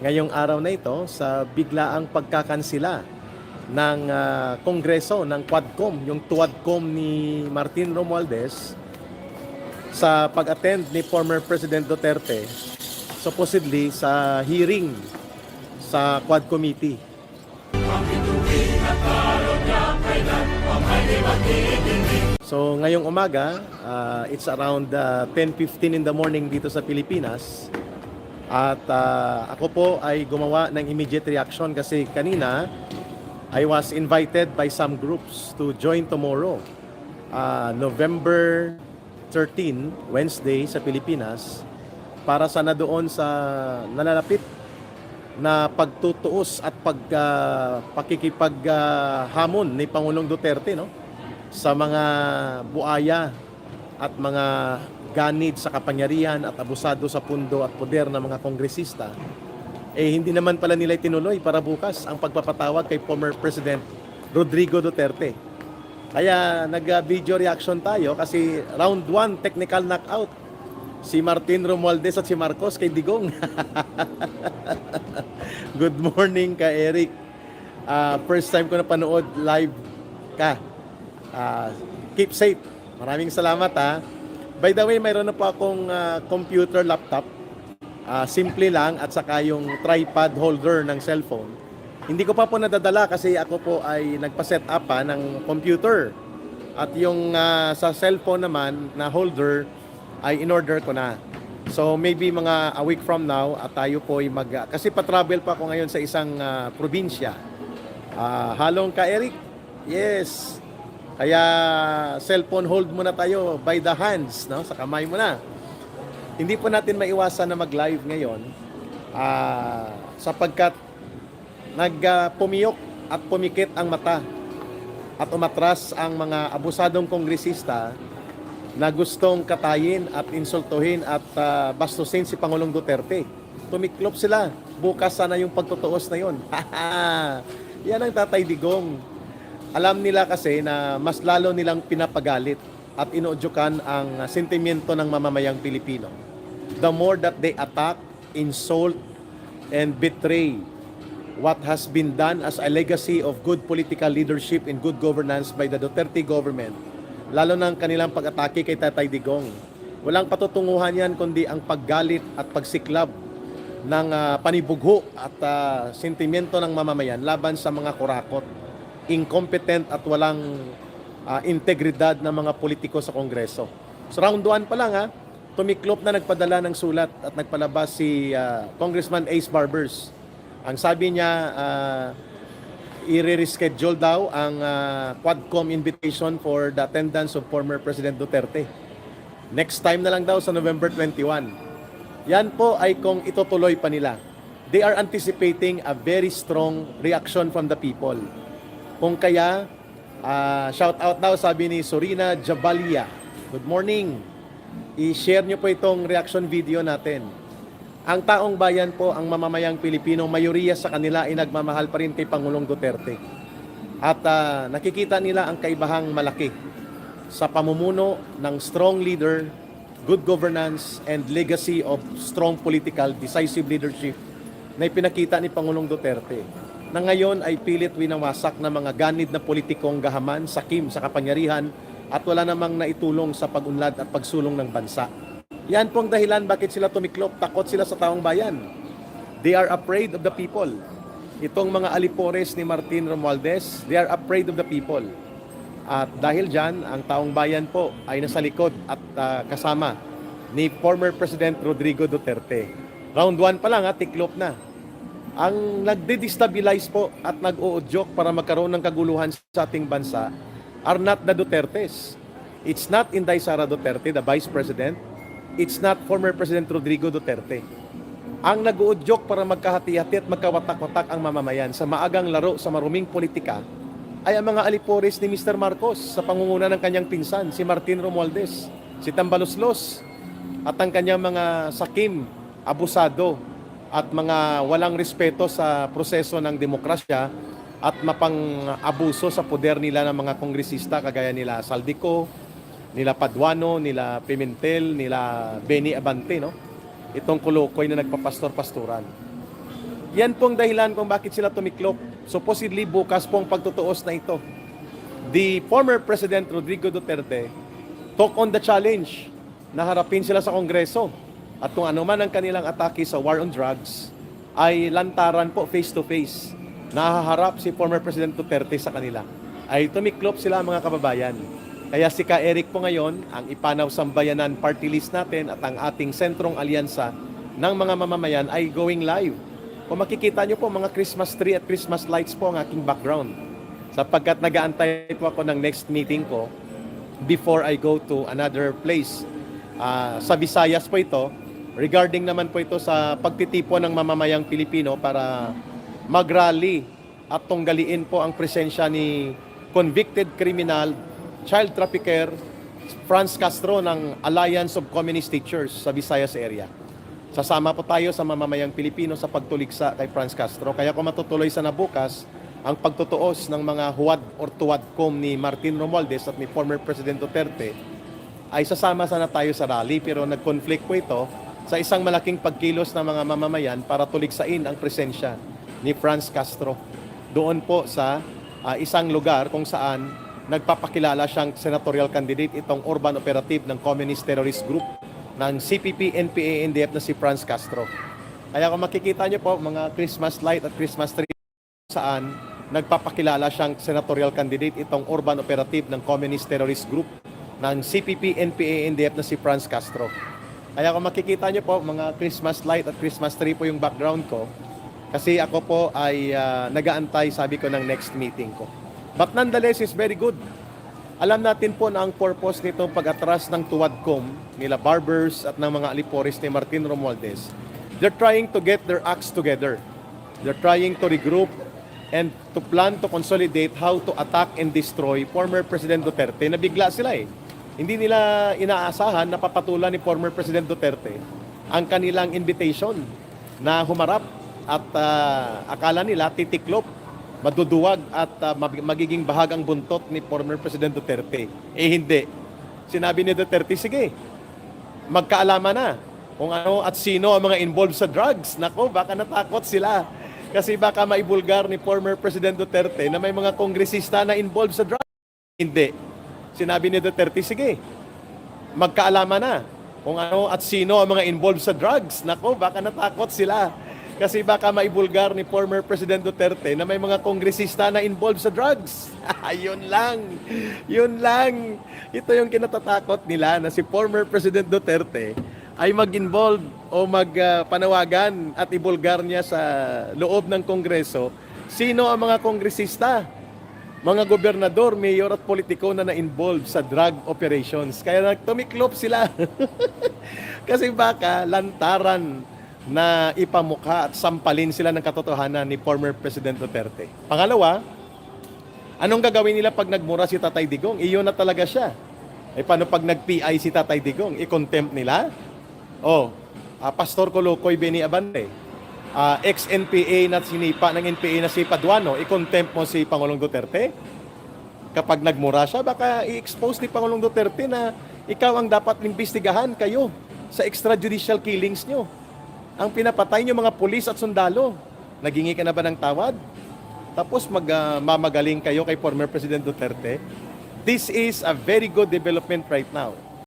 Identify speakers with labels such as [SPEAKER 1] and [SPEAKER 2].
[SPEAKER 1] ngayong araw na ito sa biglaang pagkakansila ng Kongreso ng Quadcom, yung Tuadcom ni Martin Romualdez sa pag-attend ni former President Duterte supposedly sa hearing sa Quad Committee. So ngayong umaga, it's around 10:15 in the morning dito sa Pilipinas. At ako po ay gumawa ng immediate reaction kasi kanina I was invited by some groups to join tomorrow, November 13, Wednesday sa Pilipinas, para sana doon sa nalalapit na pagtutuos at pakikipaghamon ni Pangulong Duterte, no, sa mga buaya at mga ganid sa kapangyarihan at abusado sa pundo at poder ng mga kongresista. Hindi naman pala nila tinuloy para bukas ang pagpapatawag kay former President Rodrigo Duterte. Kaya nag-video reaction tayo kasi round 1 technical knockout si Martin Romualdez at si Marcos kay Digong. Good morning ka, Eric. First time ko na panood live ka. Keep safe. Maraming salamat ha. By the way, mayroon na po akong computer laptop. Simple lang at saka yung tripod holder ng cellphone. Hindi ko pa po nadadala kasi ako po ay nagpa-set up ng computer. At yung sa cellphone naman na holder ay in-order ko na. So maybe mga a week from now at tayo po ay kasi pa-travel pa ako ngayon sa isang probinsya. Halong ka, Eric? Yes. Kaya cellphone hold muna tayo by the hands, no? Sa kamay mo na. Hindi po natin maiwasan na mag-live ngayon sapagkat nagpumiyok at pumikit ang mata at umatras ang mga abusadong kongresista na gustong katayin at insultuhin at bastusin si Pangulong Duterte. Tumiklop sila. Bukas sana yung pagtutuos na yun. Yan ang Tatay Digong. Alam nila kasi na mas lalo nilang pinapagalit at inuudyukan ang sentimiento ng mamamayang Pilipino. The more that they attack, insult, and betray what has been done as a legacy of good political leadership and good governance by the Duterte government, lalo ng kanilang pag-atake kay Tatay Digong. Walang patutunguhan yan kundi ang paggalit at pagsiklab ng panibugho at sentimiento ng mamamayan laban sa mga kurakot, incompetent at walang integridad ng mga politiko sa Kongreso. So round 1 pa lang tumiklop na nagpadala ng sulat at nagpalabas si Congressman Ace Barbers. Ang sabi niya, i-reschedule daw ang Quadcom invitation for the attendance of former President Duterte. Next time na lang daw sa November 21. Yan po ay kung itutuloy pa nila. They are anticipating a very strong reaction from the people. Kung kaya, shout out daw, sabi ni Sorina Jabalia. Good morning. I-share nyo po itong reaction video natin. Ang taong bayan po, ang mamamayang Pilipino, mayoriya sa kanila ay nagmamahal pa rin kay Pangulong Duterte. At nakikita nila ang kaibahang malaki sa pamumuno ng strong leader, good governance, and legacy of strong political, decisive leadership na ipinakita ni Pangulong Duterte, na ngayon ay pilit winawasak ng mga ganid na politikong gahaman, sakim sa kapangyarihan at wala namang naitulong sa pag-unlad at pagsulong ng bansa. Yan po ang dahilan bakit sila tumiklop. Takot sila sa taong bayan. They are afraid of the people. Itong mga alipores ni Martin Romualdez, they are afraid of the people. At dahil dyan, ang taong bayan po ay nasa likod at kasama ni former President Rodrigo Duterte. Round 1 pa lang tiklop na. Ang nagde-destabilize po at nag-uudyok para magkaroon ng kaguluhan sa ating bansa are not the Dutertes. It's not Inday Sara Duterte, the Vice President. It's not former President Rodrigo Duterte. Ang nag-uudyok para magkahati-hati at magkawatak-watak ang mamamayan sa maagang laro sa maruming politika ay ang mga alipores ni Mr. Marcos sa pangunguna ng kanyang pinsan, si Martin Romualdez, si Tambaloslos, at ang kanyang mga sakim, abusado, at mga walang respeto sa proseso ng demokrasya at mapang-abuso sa poder nila ng mga kongresista kagaya nila Saldico, nila Paduano, nila Pimentel, nila Benny Abante, no? Itong kulukoy na nagpapastor-pastoran. Yan pong dahilan kung bakit sila tumiklop. Supposedly bukas pong pagtutuos na ito. The former President Rodrigo Duterte took on the challenge na harapin sila sa Kongreso. At kung ano man ang kanilang atake sa war on drugs, ay lantaran po face to face. Nahaharap si former President Duterte sa kanila. Ay tumiklop sila mga kababayan. Kaya si Ka Eric po ngayon, ang ipanaw sambayanan party list natin at ang ating sentrong alyansa ng mga mamamayan ay going live. Kung makikita nyo po mga Christmas tree at Christmas lights po ang aking background. Sapagkat nag-aantay po ako ng next meeting ko before I go to another place. Sa Visayas po ito, regarding naman po ito sa pagtitipon ng mamamayang Pilipino para mag-rally at tunggaliin po ang presensya ni convicted criminal, child trafficker, Franz Castro ng Alliance of Communist Teachers sa Visayas area. Sasama po tayo sa mamamayang Pilipino sa pagtuliksa kay Franz Castro. Kaya kung matutuloy sana bukas ang pagtutuos ng mga huwad or tuwadkom ni Martin Romualdez at ni former President Duterte, ay sasama sana tayo sa rally. Pero nag-conflict po ito sa isang malaking pagkilos ng mga mamamayan para tuliksain ang presensya ni Franz Castro. Doon po sa isang lugar kung saan nagpapakilala siyang senatorial candidate itong urban operative ng Communist Terrorist Group ng CPP, NPA, NDF na si Franz Castro. Kaya kung makikita niyo po mga Christmas light at Christmas tree saan nagpapakilala siyang senatorial candidate itong urban operative ng Communist Terrorist Group ng CPP, NPA, NDF na si Franz Castro. Kaya kung makikita niyo po mga Christmas light at Christmas tree po yung background ko kasi ako po ay nag-aantay sabi ko ng next meeting ko. But nonetheless, it's very good. Alam natin po na ang purpose nitong pag-atras ng tuwadkom nila Barbers at ng mga aliporis ni Martin Romualdez. They're trying to get their acts together. They're trying to regroup and to plan to consolidate how to attack and destroy former President Duterte. Nabigla sila eh. Hindi nila inaasahan na papatulan ni former President Duterte ang kanilang invitation na humarap at akala nila titiklop, maduduwag at magiging bahagang buntot ni former President Duterte. Eh hindi. Sinabi ni Duterte, sige, magkaalaman na kung ano at sino ang mga involved sa drugs. Nako, baka natakot sila. Kasi baka maibulgar ni former President Duterte na may mga kongresista na involved sa drugs. Hindi. Sinabi ni Duterte, sige, magkaalaman na kung ano at sino ang mga involved sa drugs. Nako, baka natakot sila. Kasi baka maibulgar ni former President Duterte na may mga kongresista na involved sa drugs. Yun lang. Yun lang. Ito yung kinatatakot nila na si former President Duterte ay mag-involve o magpanawagan at ibulgar niya sa loob ng Kongreso sino ang mga kongresista, mga gobernador, mayor at politiko na na-involved sa drug operations. Kaya tumiklop sila. Kasi baka lantaran na ipamukha at sampalin sila ng katotohanan ni former President Duterte. Pangalawa, anong gagawin nila pag nagmura si Tatay Digong? Iyon na talaga siya. Eh paano pag nag-PI si Tatay Digong? I-contempt nila? Pastor Colocoy Beni Abante, ex-NPA na sinipa ng NPA na si Paduano, i-contempt mo si Pangulong Duterte? Kapag nagmura siya, baka i-expose ni Pangulong Duterte na ikaw ang dapat imbestigahan kayo sa extrajudicial killings nyo. Ang pinapatay nyo mga pulis at sundalo. Nagingi ka na ba ng tawad? Tapos mamagaling kayo kay former President Duterte? This is a very good development right now.